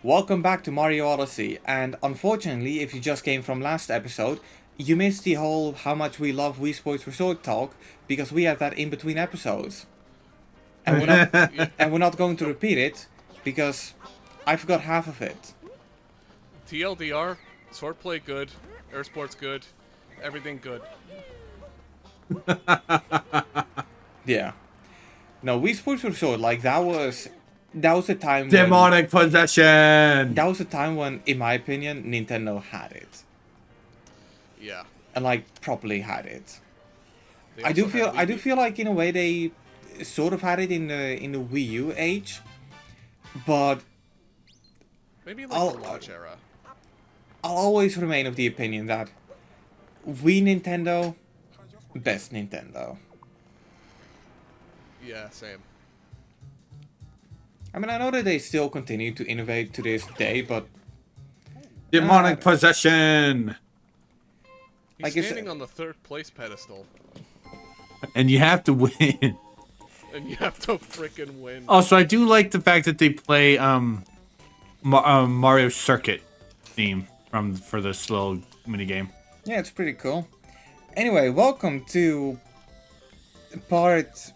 Welcome back to Mario Odyssey, and unfortunately, if you just came from last episode, you missed the whole how much we love Wii Sports Resort talk, because we had that in between episodes. And we're not and we're not going to repeat it, because I forgot half of it. TLDR, swordplay good, air sports good, everything good. Yeah. No, Wii Sports Resort, like, that was a time Demonic possession! that was a time when, in my opinion, Nintendo had it. Yeah. And, like, properly had it. They I do also had feel Wii U. like in a way they sort of had it in the Wii U age, but Maybe like I'll- the launch era. I'll always remain of the opinion that Wii Nintendo, best Nintendo. Yeah, same. I mean, I know that they still continue to innovate to this day, but Demonic possession! He's Like it's- standing on the third place pedestal, And you have to win. and you have to frickin' win. Also, I do like the fact that they play Mario Circuit theme for this little minigame. yeah, it's pretty cool. Anyway, welcome to part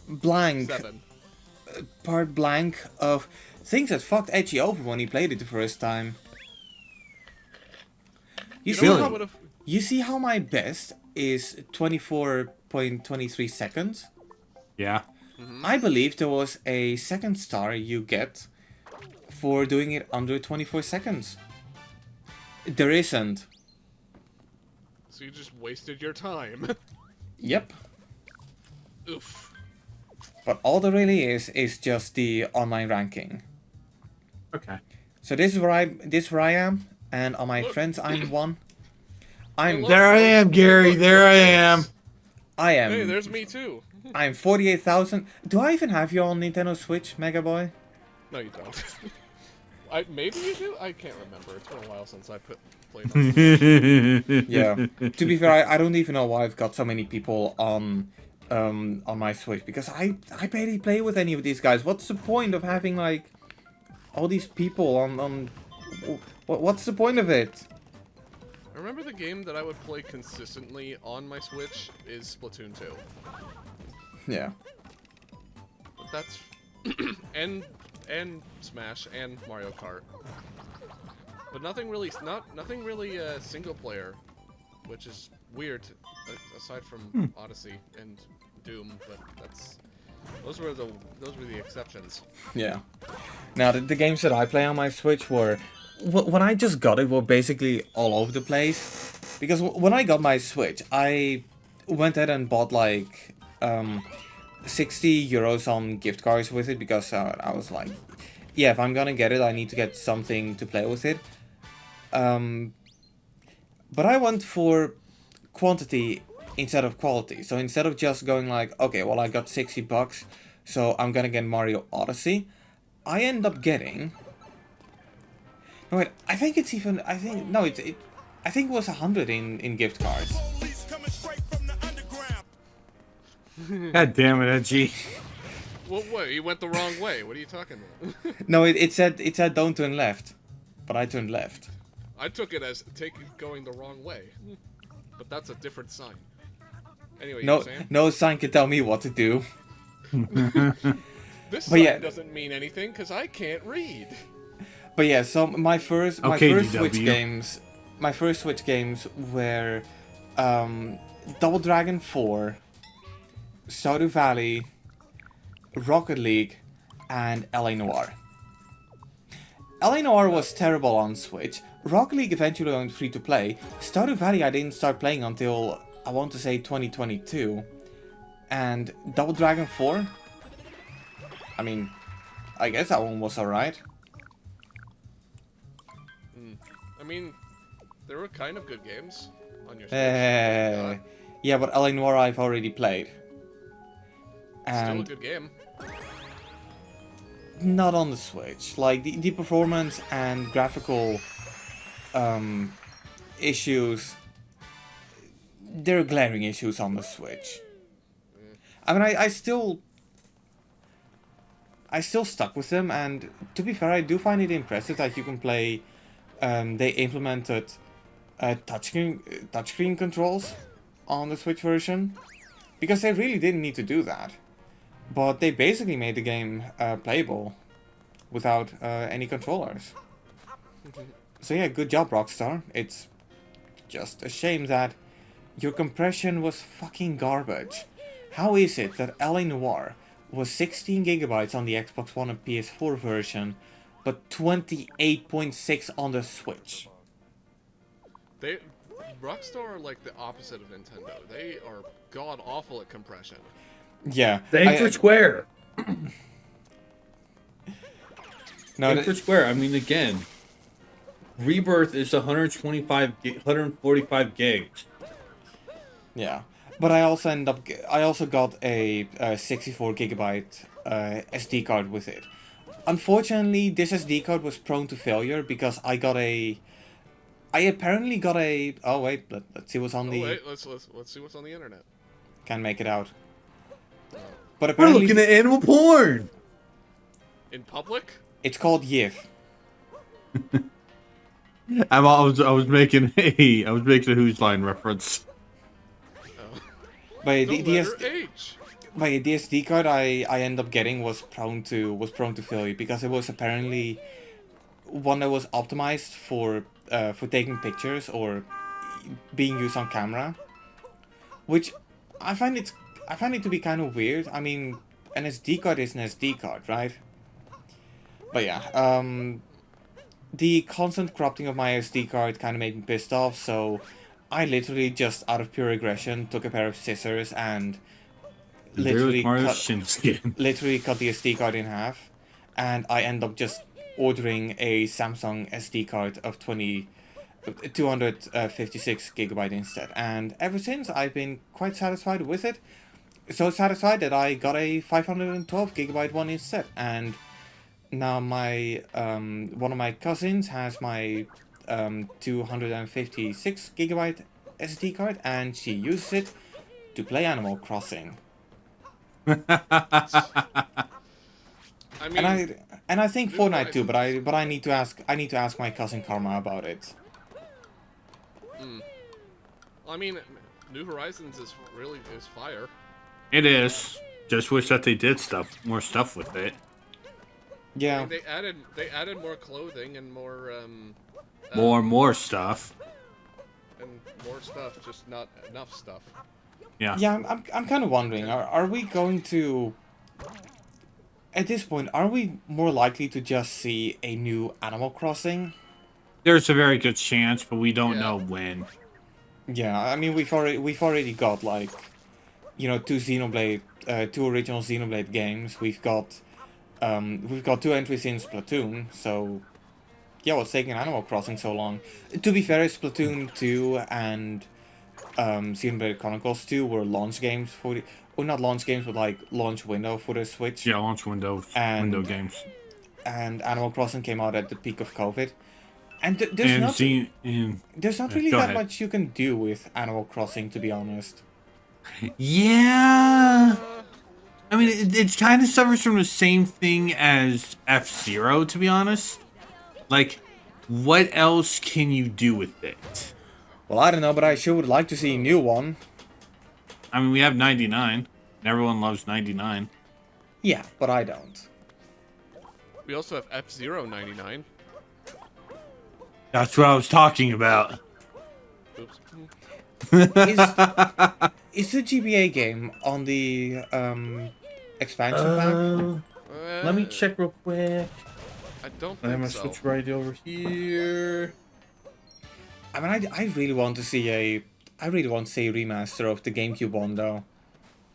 blank. 7. Part blank of things that fucked Edgy over when he played it the first time. You see, know what I how, would've- you see how my best is 24.23 seconds? Yeah. I believe there was a second star you get for doing it under 24 seconds. There isn't. So you just wasted your time. Yep. Oof. But all there really is just the online ranking. Okay. So this is where I am, and on my friends I'm one. I'm Look. There I am, Gary. There I am. I am Hey, there's me too. I'm 48,000. Do I even have you on Nintendo Switch, Mega Boy? No, you don't. Maybe you do? I can't remember. It's been a while since I played on Yeah. To be fair, I don't even know why I've got so many people on my Switch, because I barely play with any of these guys. What's the point of having like all these people on what's the point of it? I remember the game that I would play consistently on my Switch is Splatoon 2. Yeah. But that's and Smash and Mario Kart. But nothing really single player, which is weird aside from Odyssey and Doom, but those were the exceptions. Yeah. Now the games that I play on my Switch were when I just got it were basically all over the place, because when I got my Switch I went ahead and bought like 60 euros on gift cards with it, because I was like, yeah, if I'm gonna get it I need to get something to play with it. But I went for quantity instead of quality. So instead of just going like, okay, well I got 60 bucks, so I'm gonna get Mario Odyssey, I end up getting... No wait, I think it was 100 in gift cards. God damn it, Edgy. Well, wait, you went the wrong way. What are you talking about? No, it said don't turn left, but I turned left. I took it as going the wrong way. But that's a different sign. Anyway, you No, were saying? no sign can tell me what to do. This but sign yeah. doesn't mean anything because I can't read. But yeah, so my first Okay, Switch GW. games, were Double Dragon 4, Stardew Valley, Rocket League, and LA Noire. LA Noire was terrible on Switch. Rocket League eventually went free to play. Stardew Valley I didn't start playing until, I want to say, 2022. And Double Dragon 4? I mean, I guess that one was alright. I mean, they were kind of good games on your Switch. Yeah, but LA Noire I've already played. Still a And good game. not on the Switch. Like, the performance and graphical issues, there are glaring issues on the Switch. I mean, I still I still stuck with them, and to be fair, I do find it impressive that you can play. They implemented touchscreen controls on the Switch version, because they really didn't need to do that. But they basically made the game playable without any controllers. So yeah, good job, Rockstar. It's just a shame that your compression was fucking garbage. How is it that LA Noire was 16 gigabytes on the Xbox One and PS4 version, but 28.6 on the Switch? Rockstar are like the opposite of Nintendo. They are god awful at compression. Yeah. Thanks for Square. No, Thanks for Square. I mean, again, Rebirth is 145 gigs. yeah. But I also got a 64 gigabyte SD card with it. Unfortunately, this SD card was prone to failure because I apparently got a. Oh wait, let's see what's on the. Wait, let's see what's on the internet. Can't make it out. But We're apparently, looking at animal porn. In public? it's called YIF. I was making a Who's Line reference. By The the letter H. my SD card I ended up getting was prone to failure because it was apparently one that was optimized for taking pictures or being used on camera, which I find it to be kind of weird. I mean, an SD card is an SD card, right? But yeah, the constant corrupting of my SD card kind of made me pissed off, so I literally just out of pure aggression took a pair of scissors and literally cut the SD card in half, and I end up just ordering a Samsung SD card of 256 gigabyte instead, and ever since I've been quite satisfied with it. So satisfied that I got a 512 gigabyte one instead, and now my one of my cousins has my 256 gigabyte SD card, and she uses it to play Animal Crossing. I mean, And I think New Fortnite too, Horizons. but I need to ask my cousin Karma about it. I mean, New Horizons is fire. It is. Just wish that they did more stuff with it. I Yeah, mean, they added more clothing and more More stuff. and more stuff, just not enough stuff. Yeah. yeah. I'm kind of wondering, are we going to, at this point, are we more likely to just see a new Animal Crossing? There's a very good chance, but we don't Yeah. know when. Yeah, I mean we've already got like, two two original Xenoblade games. We've got 2 entries in Splatoon. So yeah, what's taking Animal Crossing so long? To be fair, Splatoon 2 and Xenoblade Chronicles 2 were launch games for the, or not launch games, but like launch window for the Switch. Yeah, launch window games. And Animal Crossing came out at the peak of COVID. And there's And not Go really that ahead. much you can do with Animal Crossing, to be honest. Yeah. I mean, it kind of suffers from the same thing as F-Zero, to be honest. Like, what else can you do with it? Well, I don't know, but I sure would like to see a new one. I mean, we have 99. And everyone loves 99. Yeah, but I don't. We also have F-Zero 99. That's what I was talking about. Oops. Is the GBA game on the expansion pack? Let me check real quick. I don't I have think my so. Switch right over here. I mean, I really want to see a remaster of the GameCube one though.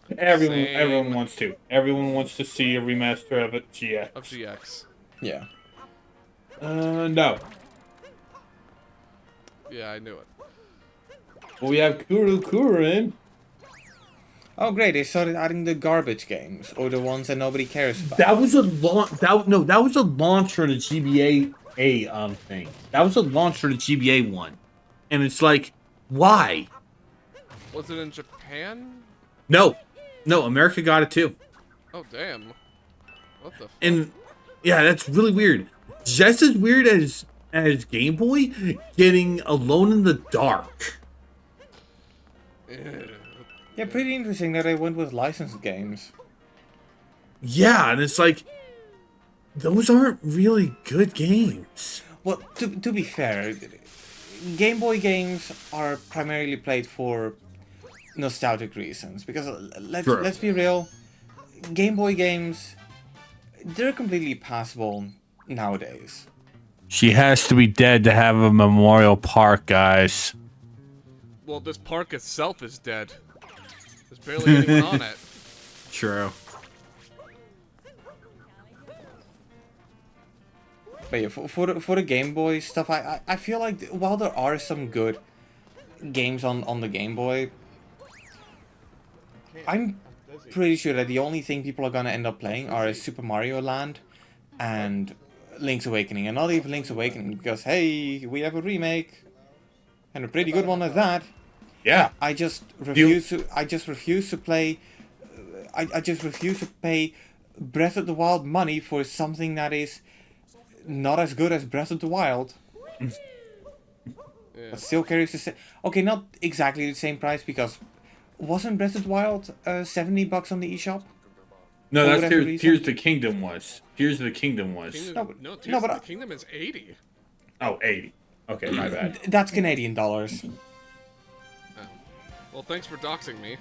Same. Everyone wants to. Everyone wants to see a remaster of it. GX. Of GX. Yeah. No. Yeah, I knew it. Well, we have Kurin. Oh great, they started adding the garbage games or the ones that nobody cares about. That was a launch. That was a launch for the GBA thing. That was a launch for the GBA one, and it's like, why? Was it in Japan? No, America got it too. Oh, damn. What the? And yeah, that's really weird. Just as weird as Game Boy getting Alone in the Dark. Yeah, pretty interesting that they went with licensed games. Yeah, and it's like those aren't really good games. Well, to be fair, Game Boy games are primarily played for nostalgic reasons. Because True. let's be real, Game Boy games, they're completely passable nowadays. She has to be dead to have a memorial park, guys. Well, this park itself is dead. There's barely anyone on it. True. But yeah, for the Game Boy stuff, I feel like while there are some good games on the Game Boy, I'm pretty sure that the only thing people are gonna end up playing are Super Mario Land and Link's Awakening, and not even Link's Awakening because hey, we have a remake and a pretty good one at that. Yeah. I just refuse to. I just refuse to play. I just refuse to pay Breath of the Wild money for something that is not as good as Breath of the Wild. But still carries the same. Okay, not exactly the same price because wasn't Breath of the Wild $70 on the eShop? No, For that's whatever Tears reason? of the Kingdom was. Tears of the Kingdom was. Kingdom, No, no, but- Tears no, of but the Kingdom is 80. Oh, 80. Okay, my bad. That's Canadian dollars. Oh. Well, thanks for doxing me.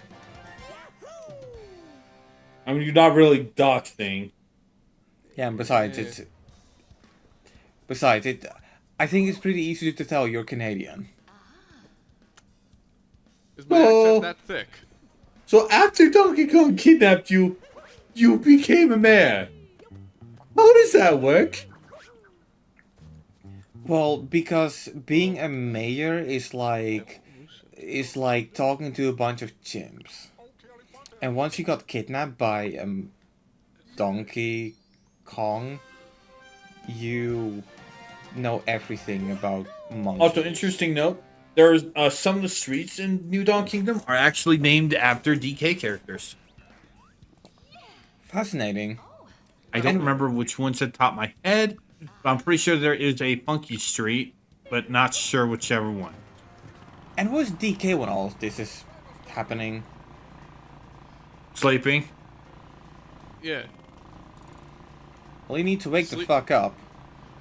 I mean, you're not really doxing. Yeah, and besides it. I think it's pretty easy to tell you're Canadian. Is my Oh. accent that thick? So after Donkey Kong kidnapped you, you became a mayor. How does that work? Well, because being a mayor is like talking to a bunch of chimps. And once you got kidnapped by Donkey Kong, you know everything about monkeys. Also, interesting note: there's some of the streets in New Dawn Kingdom are actually named after DK characters. Fascinating. I don't And- remember which one's at the top of my head, but I'm pretty sure there is a Funky Street, but not sure whichever one. And who's DK when all of this is happening? Sleeping. Yeah, Well, you need to wake the Sleep- fuck up.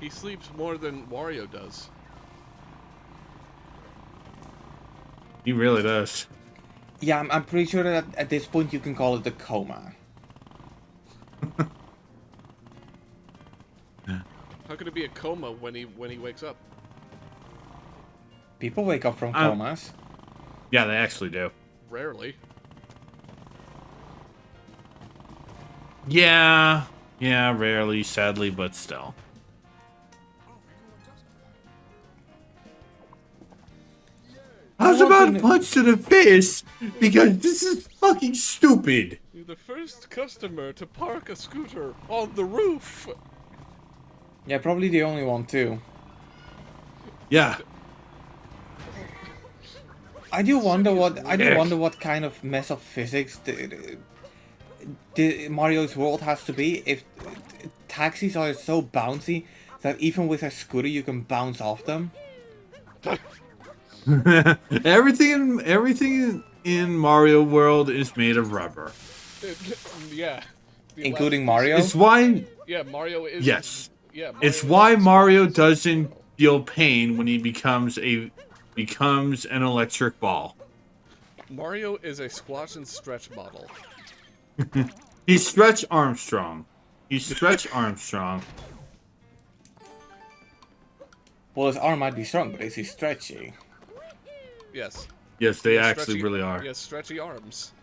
he sleeps more than Wario does. He really does. Yeah, I'm pretty sure that at this point you can call it a coma. How could it be a coma when he wakes up? People wake up from Um, comas. Yeah, they actually do. Rarely. Yeah, rarely, sadly, but still. I was I want about to to kn- punch to the face because this is fucking stupid. You're the first customer to park a scooter on the roof. Yeah, probably the only one too. Yeah. I do wonder Dick. what kind of mess of physics the Mario's world has to be if taxis are so bouncy that even with a scooter you can bounce off them. Everything in Mario World is made of rubber. Yeah. The Including last- Mario? It's why Yeah, Mario is. yes. Yeah. It's Mario why is- Mario doesn't feel pain when he becomes an electric ball. Mario is a squash and stretch model. He's Stretch Armstrong. Well, his arm might be strong, but is he stretchy? Yes. Yes, they He has actually stretchy- really are. He has stretchy arms.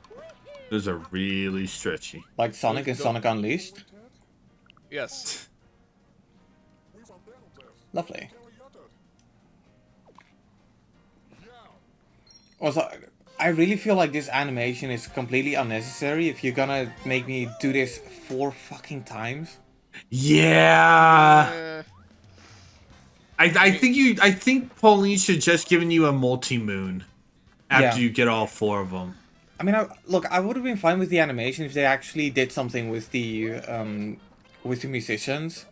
Those are really stretchy. Like Sonic and Sonic Unleashed? Yes. Lovely. Also, I really feel like this animation is completely unnecessary if you're gonna make me do this 4 fucking times. Yeah. Eh, I think Pauline should just given you a multi-moon after Yeah. you get all 4 of them. I mean, look, I would have been fine with the animation if they actually did something with the with the musicians.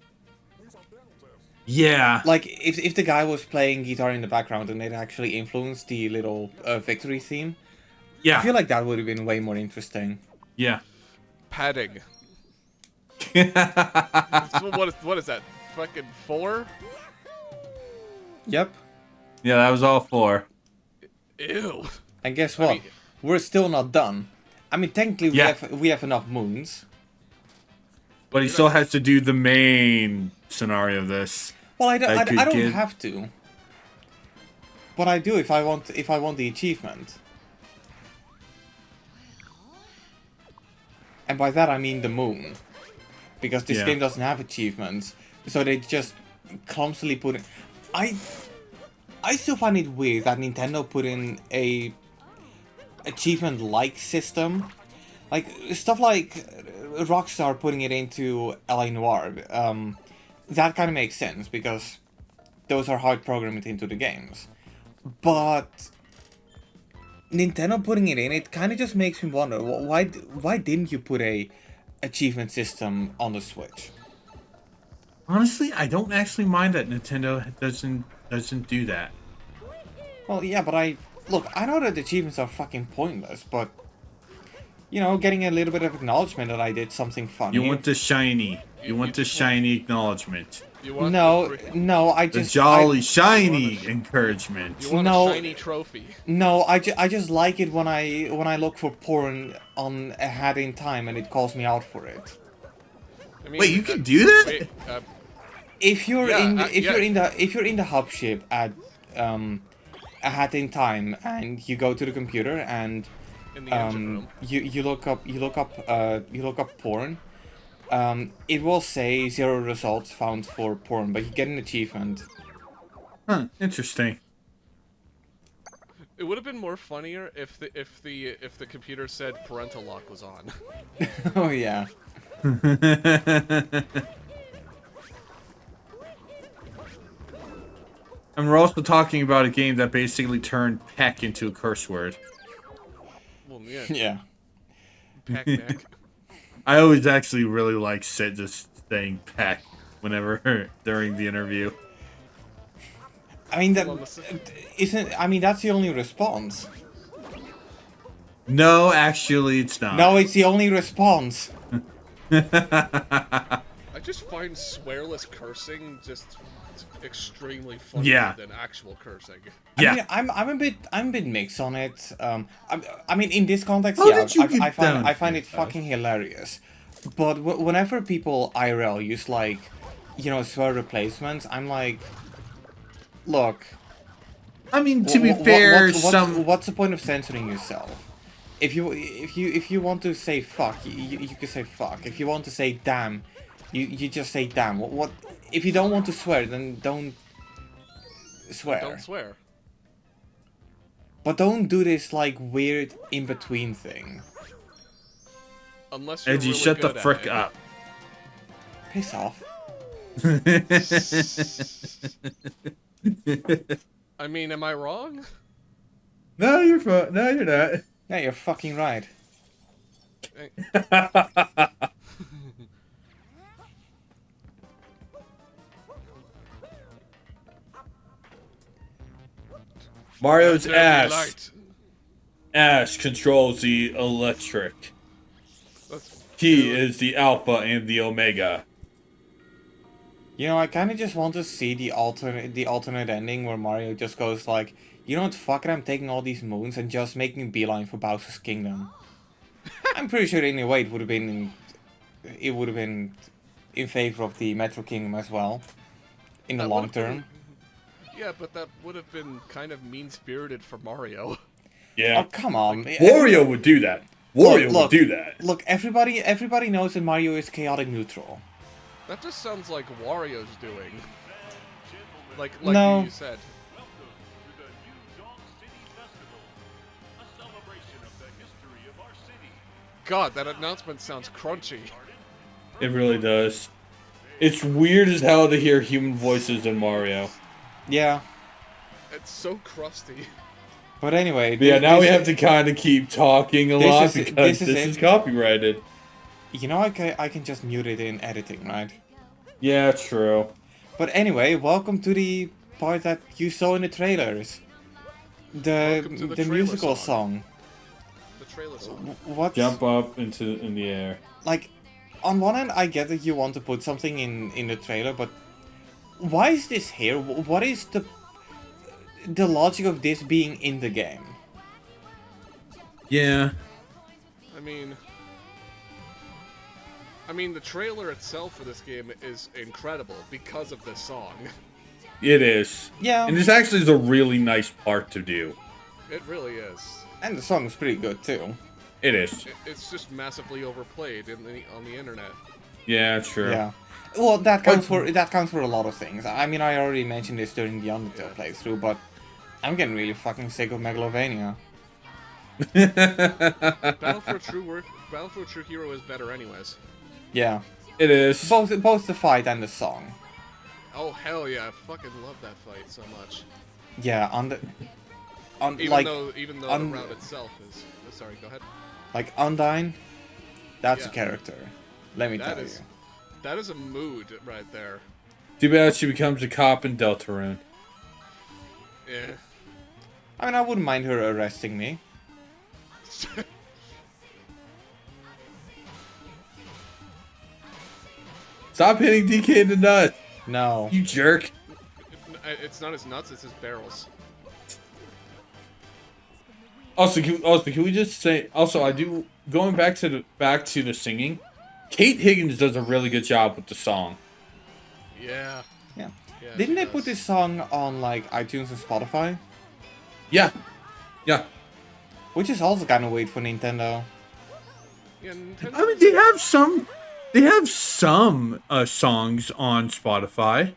Yeah. Like, if the guy was playing guitar in the background and it actually influenced the little victory theme, Yeah. I feel like that would have been way more interesting. Yeah. Padding. So what is that? Fucking 4? Yep. Yeah, that was all 4. Ew. And guess what? mean- We're still not done. I mean, technically, Yeah. we have enough moons. But he still has to do the main scenario of this. Well, I That good don't kid. have to. But I do if I want the achievement. And by that I mean the moon. Because this Yeah. game doesn't have achievements. So they just clumsily put in... I still find it weird that Nintendo put in a achievement-like system. Like, stuff like Rockstar putting it into LA Noire. That kind of makes sense, because those are hard programmed into the games. But Nintendo putting it in, it kind of just makes me wonder, why didn't you put a achievement system on the Switch? Honestly, I don't actually mind that Nintendo doesn't do that. Well, yeah, but I know that achievements are fucking pointless, but you know, getting a little bit of acknowledgement that I did something funny. You want the shiny. You want the shiny acknowledgement. You want No, I The just jolly shiny encouragement. You want No. a shiny trophy. No, I just like it when I look for porn on a hat in time and it calls me out for it. I mean, Wait, you can do that? wait, If you're Yeah, if you're in the hub ship at a hat in time and you go to the computer and in the engine room. you look up porn, it will say 0 results found for porn, but you get an achievement. Huh, interesting. It would have been more funnier if the computer said parental lock was on. Oh yeah. And we're also talking about a game that basically turned peck into a curse word. Well, yeah. Yeah. Peck neck. I always actually really like Sid just saying peck whenever during the interview. I mean that Well, listen. isn't. I mean that's the only response. No, actually, it's not. No, it's the only response. I just find swearless cursing just extremely funnier Yeah. than actual cursing. Yeah. I mean, I'm a bit mixed on it. I mean, in this context, How yeah, did you get down I find here, it fucking hilarious. But whenever people IRL use like, you know, swear replacements, I'm like, look. I mean, to be fair, what's the point of censoring yourself? If you want to say fuck, you can say fuck. If you want to say damn, you just say damn. What if you don't want to swear, then don't swear. Don't swear. But don't do this like weird in between thing. Unless you're Edgy, really shut the good at frick it. up. Piss off. I mean, am I wrong? No, you're fine. No, you're not. Yeah, you're fucking right. Mario's Dirty ass. light. Ash controls the electric. That's- He is the alpha and the omega. You know, I kind of just want to see the alternate ending where Mario just goes like, you know what, fuck it, I'm taking all these moons and just making a beeline for Bowser's Kingdom. I'm pretty sure anyway it would have been in favor of the Metro Kingdom as well, in the That long would've been- term. Yeah, but that would have been kind of mean-spirited for Mario. Yeah. Oh come on, Wario would do that. Wario Look, would do that. Look, everybody knows that Mario is chaotic neutral. That just sounds like Wario's doing. Like No. you said. God, that announcement sounds crunchy. It really does. It's weird as hell to hear human voices in Mario. Yeah, It's so crusty. but anyway. But yeah, now we this- have to kind of keep talking a this lot is- because this this is is it. copyrighted. You know, I can just mute it in editing, right? Yeah, true. But anyway, welcome to the part that you saw in the trailers. Welcome to the The trailer musical song. song. The trailer song. What's Jump up in the air. like? On one hand, I get that you want to put something in the trailer, but why is this here? What is the logic of this being in the game? Yeah. I mean, the trailer itself for this game is incredible because of this song. It is. Yeah. And this actually is a really nice part to do. It really is. And the song is pretty good too. It is. It's just massively overplayed on the internet. Yeah, true. Yeah. Well, that counts for a lot of things. I mean, I already mentioned this during the Undertale playthrough, but I'm getting really fucking sick of Megalovania. Battle for a True Hero is better anyways. Yeah. It is. Both the fight and the song. Oh hell yeah, I fucking love that fight so much. Yeah, Even though the route itself is sorry, go ahead. Like Undyne, that's a Yeah. character. Let me tell you. That is a mood right there. Too bad she becomes a cop in Deltarune. Yeah. I mean, I wouldn't mind her arresting me. Stop hitting DK in the nut, No. you jerk. It's not his nuts, it's his barrels. Also, can we just say? Also, I do going back to the singing. Kate Higgins does a really good job with the song. Yeah. Yeah. Yeah, Didn't she they does. put this song on like iTunes and Spotify? Yeah, yeah. Which is also kind of weird for Nintendo. Yeah, Nintendo. I mean, they have some. They have some songs on Spotify.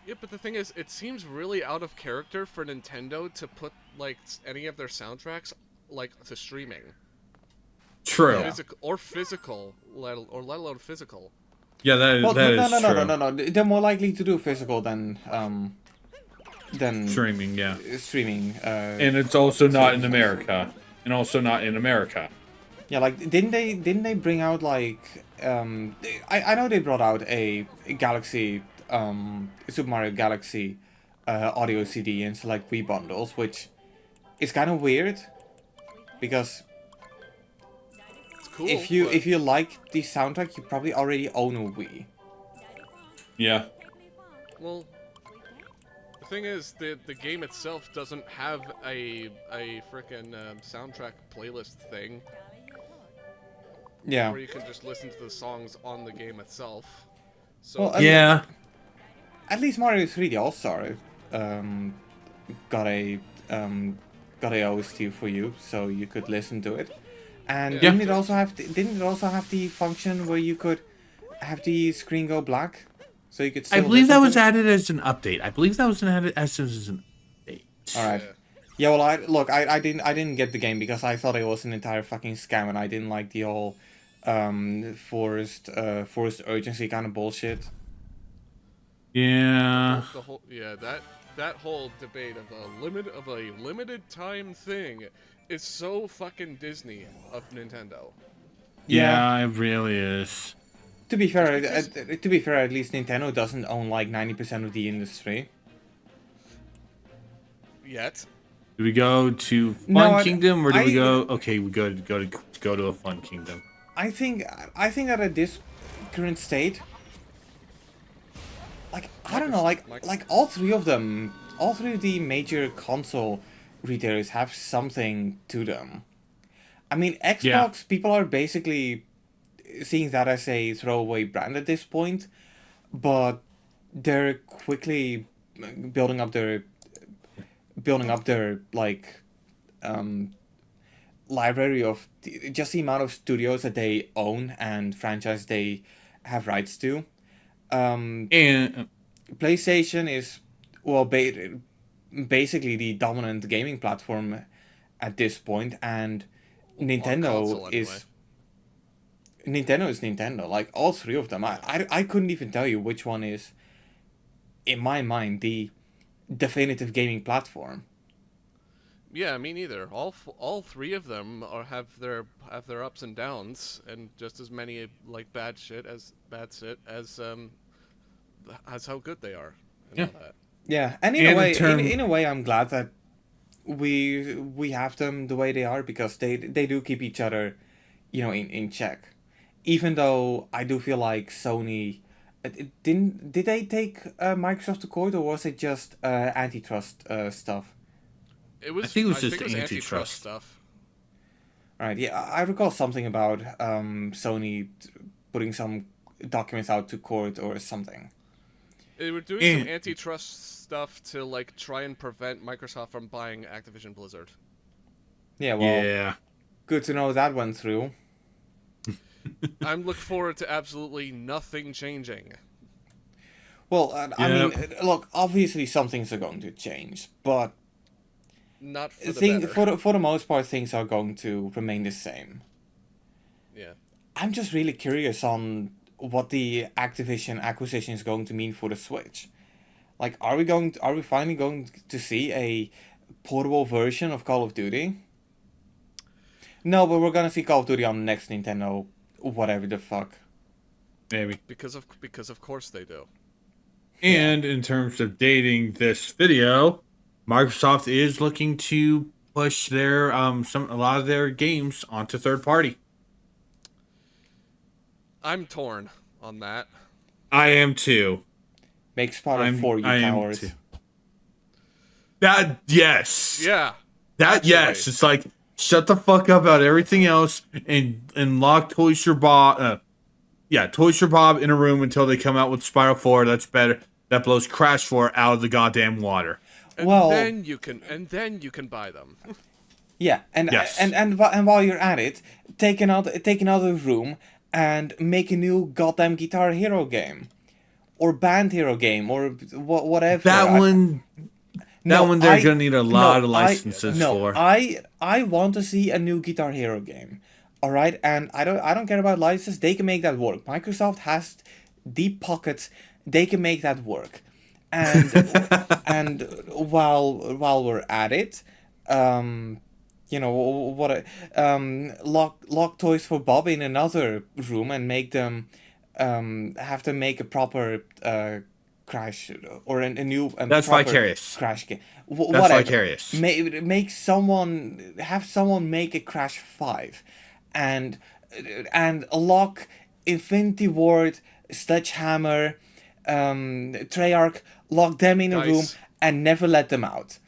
Yeah, but the thing is, it seems really out of character for Nintendo to put like any of their soundtracks like to streaming. True. Yeah. Physical, let alone physical. Yeah, that Well, that no, is no, true. no, no, no, no. They're more likely to do physical than Streaming, yeah. streaming. And it's also not in America. And also not in America. Yeah, like didn't they bring out like I know they brought out a Galaxy Super Mario Galaxy audio CD and select Wii bundles, which is kind of weird because It's cool. if you like the soundtrack, you probably already own a Wii. Yeah. well, the thing is, the game itself doesn't have a frickin' soundtrack playlist thing Yeah. where you can just listen to the songs on the game itself. So Well, Yeah. At least Mario 3D All Star got a OST for you, so you could listen to it. And Yeah. didn't it also have the function where you could have the screen go black, so you could? I Still believe listen that to was it? added as an update. I believe that was added as an update. All right. Yeah. Yeah. Well, I didn't get the game because I thought it was an entire fucking scam, and I didn't like the whole forced urgency kind of bullshit. Yeah. The whole that whole debate of a limited time thing is so fucking Disney of Nintendo. Yeah, it really is. To be fair, at least Nintendo doesn't own like 90% of the industry. Yet. Do we go to Fun No, Kingdom or do we I- go? Okay, we go to a Fun Kingdom. I think that at this current state, like I don't know, like all three of them, all three of the major console retailers have something to them. I mean, Xbox, Yeah. people are basically seeing that as a throwaway brand at this point, but they're quickly building up their like library of just the amount of studios that they own and franchise they have rights to. And PlayStation is well basically the dominant gaming platform at this point, and Nintendo console, anyway. is Nintendo. Like all three of them, I couldn't even tell you which one is, in my mind, the definitive gaming platform. Yeah, me neither. All three of them have their ups and downs, and just as many like bad shit as how good they are, and Yeah. all that. Yeah, and in a And in way, term, in a way, I'm glad that we have them the way they are because they do keep each other, in check. Even though I do feel like Sony, did they take Microsoft to court or was it just antitrust stuff? I think it was I just think it was antitrust. stuff. Right. Yeah, I recall something about Sony putting some documents out to court or something. They were doing some And antitrust stuff to like try and prevent Microsoft from buying Activision Blizzard. Yeah. Well, yeah, good to know that went through. I'm looking forward to absolutely nothing changing. Well, I Yeah. mean, look, obviously some things are going to change, but Not for the better. for the most part, things are going to remain the same. Yeah. I'm just really curious on what the Activision acquisition is going to mean for the Switch. Like, are we finally going to see a portable version of Call of Duty? No, but we're gonna see Call of Duty on the next Nintendo, whatever the fuck. maybe. Because of course they do. And in terms of dating this video, Microsoft is looking to push their a lot of their games onto third party. I'm torn on that. I am too. Make Sparta 4, you I am cowards. too. That yes. Yeah. That actually. yes. It's like shut the fuck up about everything else and lock Toys for Bob. Toys for Bob in a room until they come out with Spiral 4. That's better. That blows Crash 4 out of the goddamn water. And Well- then you can buy them. Yeah, and Yes. and while you're at it, take another room and make a new goddamn Guitar Hero game, or Band Hero game, or whatever. That one they're gonna need a lot of licenses for. I want to see a new Guitar Hero game. All right, and I don't care about licenses. They can make that work. Microsoft has deep pockets. They can make that work. And and while we're at it, lock Toys for Bob in another room and make them have to make a proper Crash or a new That's proper Vicarious. Crash game. That's Whatever. Vicarious. Make someone make a Crash 5 and lock Infinity Ward, Sledgehammer, Treyarch, lock them in a Dice. room and never let them out.